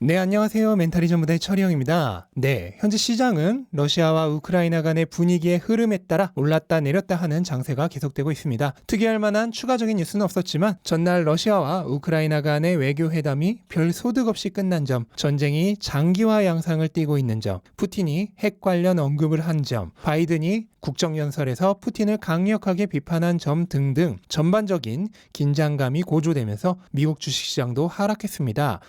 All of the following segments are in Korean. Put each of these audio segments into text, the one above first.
네, 안녕하세요. 멘탈이 전무대의 철이형입니다. 네, 현재 시장은 러시아와 우크라이나 간의 분위기의 흐름에 따라 올랐다 내렸다 하는 장세가 계속되고 있습니다. 특이할 만한 추가적인 뉴스는 없었지만 전날 러시아와 우크라이나 간의 외교회담이 별 소득 없이 끝난 점, 전쟁이 장기화 양상을 띠고 있는 점, 푸틴이 핵 관련 언급을 한 점, 바이든이 국정연설에서 푸틴을 강력하게 비판한 점 등등 전반적인 긴장감이 고조되면서 미국 주식시장도 하락했습니다.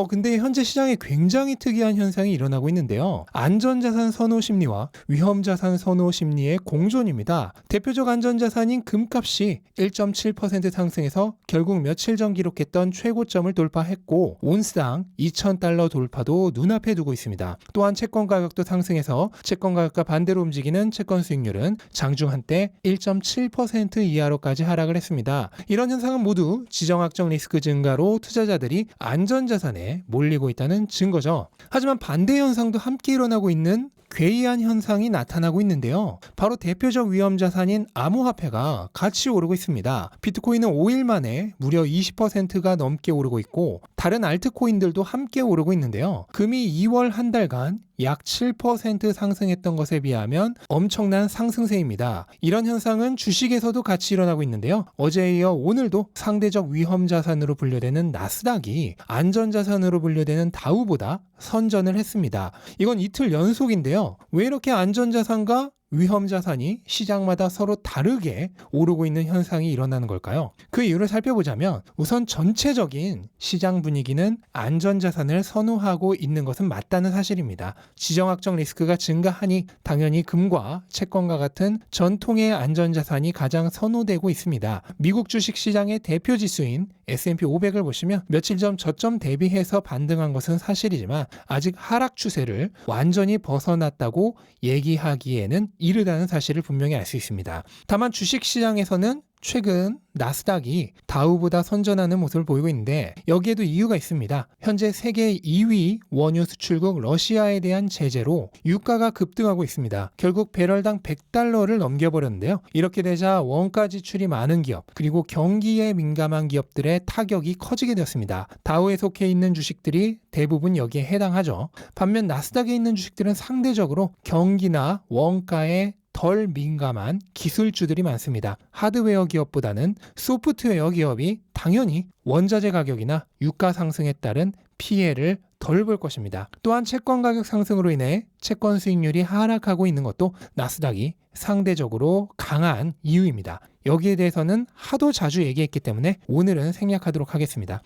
근데 현재 시장에 굉장히 특이한 현상이 일어나고 있는데요. 안전자산 선호 심리와 위험자산 선호 심리의 공존입니다. 대표적 안전자산인 금값이 1.7% 상승해서 결국 며칠 전 기록했던 최고점을 돌파했고 온스당 2,000달러 돌파도 눈앞에 두고 있습니다. 또한 채권 가격도 상승해서 채권 가격과 반대로 움직이는 채권 수익률은 장중 한때 1.7% 이하로까지 하락을 했습니다. 이런 현상은 모두 지정학적 리스크 증가로 투자자들이 안전자산에 몰리고 있다는 증거죠. 하지만 반대 현상도 함께 일어나고 있는 괴이한 현상이 나타나고 있는데요. 바로 대표적 위험자산인 암호화폐가 같이 오르고 있습니다. 비트코인은 5일 만에 무려 20%가 넘게 오르고 있고 다른 알트코인들도 함께 오르고 있는데요. 금이 2월 한 달간 약 7% 상승했던 것에 비하면 엄청난 상승세입니다. 이런 현상은 주식에서도 같이 일어나고 있는데요. 어제에 이어 오늘도 상대적 위험자산으로 분류되는 나스닥이 안전자산으로 분류되는 다우보다 선전을 했습니다. 이건 이틀 연속인데요. 왜 이렇게 안전자산과 위험자산이 시장마다 서로 다르게 오르고 있는 현상이 일어나는 걸까요? 그 이유를 살펴보자면 우선 전체적인 시장 분위기는 안전자산을 선호하고 있는 것은 맞다는 사실입니다. 지정학적 리스크가 증가하니 당연히 금과 채권과 같은 전통의 안전자산이 가장 선호되고 있습니다. 미국 주식시장의 대표 지수인 S&P 500을 보시면 며칠 전 저점 대비해서 반등한 것은 사실이지만 아직 하락 추세를 완전히 벗어났다고 얘기하기에는 이르다는 사실을 분명히 알 수 있습니다. 다만 주식시장에서는 최근 나스닥이 다우보다 선전하는 모습을 보이고 있는데 여기에도 이유가 있습니다. 현재 세계 2위 원유 수출국 러시아에 대한 제재로 유가가 급등하고 있습니다. 결국 배럴당 100달러를 넘겨버렸는데요. 이렇게 되자 원가 지출이 많은 기업 그리고 경기에 민감한 기업들의 타격이 커지게 되었습니다. 다우에 속해 있는 주식들이 대부분 여기에 해당하죠. 반면 나스닥에 있는 주식들은 상대적으로 경기나 원가에 덜 민감한 기술주들이 많습니다. 하드웨어 기업보다는 소프트웨어 기업이 당연히 원자재 가격이나 유가 상승에 따른 피해를 덜 볼 것입니다. 또한 채권 가격 상승으로 인해 채권 수익률이 하락하고 있는 것도 나스닥이 상대적으로 강한 이유입니다. 여기에 대해서는 하도 자주 얘기했기 때문에 오늘은 생략하도록 하겠습니다.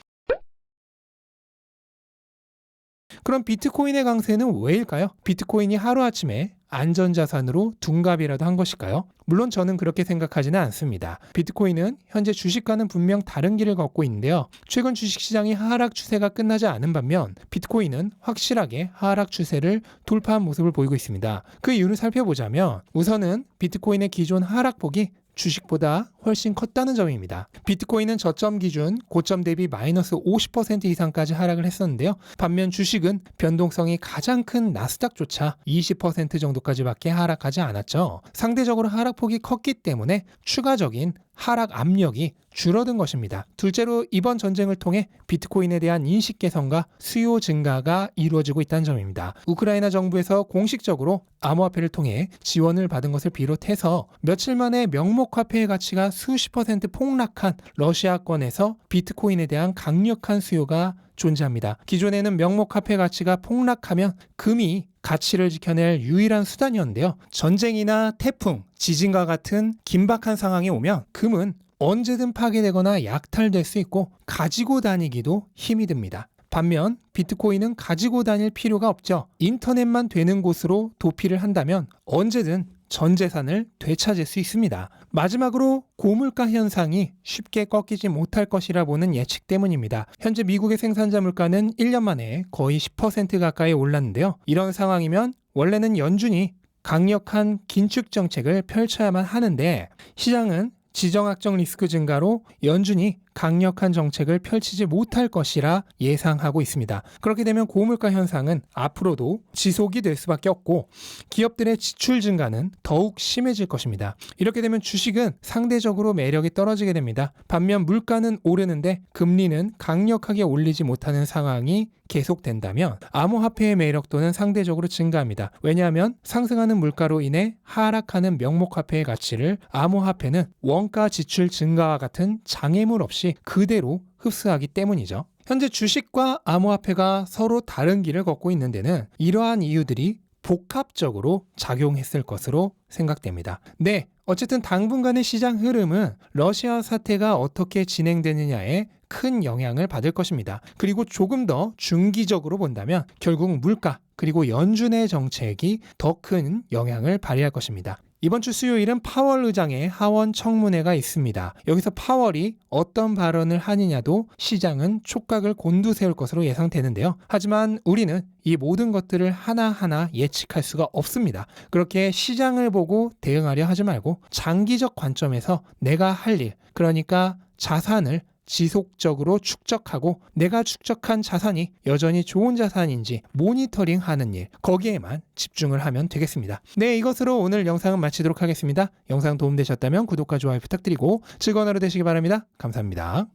그럼 비트코인의 강세는 왜일까요? 비트코인이 하루아침에 안전자산으로 둔갑이라도 한 것일까요? 물론 저는 그렇게 생각하지는 않습니다. 비트코인은 현재 주식과는 분명 다른 길을 걷고 있는데요. 최근 주식시장이 하락 추세가 끝나지 않은 반면 비트코인은 확실하게 하락 추세를 돌파한 모습을 보이고 있습니다. 그 이유를 살펴보자면 우선은 비트코인의 기존 하락폭이 주식보다 훨씬 컸다는 점입니다. 비트코인은 저점 기준 고점 대비 마이너스 50% 이상까지 하락을 했었는데요. 반면 주식은 변동성이 가장 큰 나스닥조차 20% 정도까지밖에 하락하지 않았죠. 상대적으로 하락폭이 컸기 때문에 추가적인 하락 압력이 줄어든 것입니다. 둘째로 이번 전쟁을 통해 비트코인에 대한 인식 개선과 수요 증가가 이루어지고 있다는 점입니다. 우크라이나 정부에서 공식적으로 암호화폐를 통해 지원을 받은 것을 비롯해서 며칠 만에 명목화폐의 가치가 수십 퍼센트 폭락한 러시아권에서 비트코인에 대한 강력한 수요가 존재합니다. 기존에는 명목화폐 가치가 폭락하면 금이 가치를 지켜낼 유일한 수단이었는데요. 전쟁이나 태풍, 지진과 같은 긴박한 상황이 오면 금은 언제든 파괴되거나 약탈될 수 있고 가지고 다니기도 힘이 듭니다. 반면 비트코인은 가지고 다닐 필요가 없죠. 인터넷만 되는 곳으로 도피를 한다면 언제든 전 재산을 되찾을 수 있습니다. 마지막으로 고물가 현상이 쉽게 꺾이지 못할 것이라 보는 예측 때문입니다. 현재 미국의 생산자 물가는 1년 만에 거의 10% 가까이 올랐는데요. 이런 상황이면 원래는 연준이 강력한 긴축 정책을 펼쳐야만 하는데 시장은 지정학적 리스크 증가로 연준이 강력한 정책을 펼치지 못할 것이라 예상하고 있습니다. 그렇게 되면 고물가 현상은 앞으로도 지속이 될 수밖에 없고 기업들의 지출 증가는 더욱 심해질 것입니다. 이렇게 되면 주식은 상대적으로 매력이 떨어지게 됩니다. 반면 물가는 오르는데 금리는 강력하게 올리지 못하는 상황이 계속된다면 암호화폐의 매력도는 상대적으로 증가합니다. 왜냐하면 상승하는 물가로 인해 하락하는 명목화폐의 가치를 암호화폐는 원가 지출 증가와 같은 장애물 없이 그대로 흡수하기 때문이죠. 현재 주식과 암호화폐가 서로 다른 길을 걷고 있는 데는 이러한 이유들이 복합적으로 작용했을 것으로 생각됩니다. 네, 어쨌든 당분간의 시장 흐름은 러시아 사태가 어떻게 진행되느냐에 큰 영향을 받을 것입니다. 그리고 조금 더 중기적으로 본다면 결국 물가 그리고 연준의 정책이 더 큰 영향을 발휘할 것입니다. 이번 주 수요일은 파월 의장의 하원 청문회가 있습니다. 여기서 파월이 어떤 발언을 하느냐도 시장은 촉각을 곤두세울 것으로 예상되는데요. 하지만 우리는 이 모든 것들을 하나하나 예측할 수가 없습니다. 그렇게 시장을 보고 대응하려 하지 말고 장기적 관점에서 내가 할 일, 그러니까 자산을 지속적으로 축적하고 내가 축적한 자산이 여전히 좋은 자산인지 모니터링하는 일, 거기에만 집중을 하면 되겠습니다. 네, 이것으로 오늘 영상은 마치도록 하겠습니다. 영상 도움되셨다면 구독과 좋아요 부탁드리고 즐거운 하루 되시기 바랍니다. 감사합니다.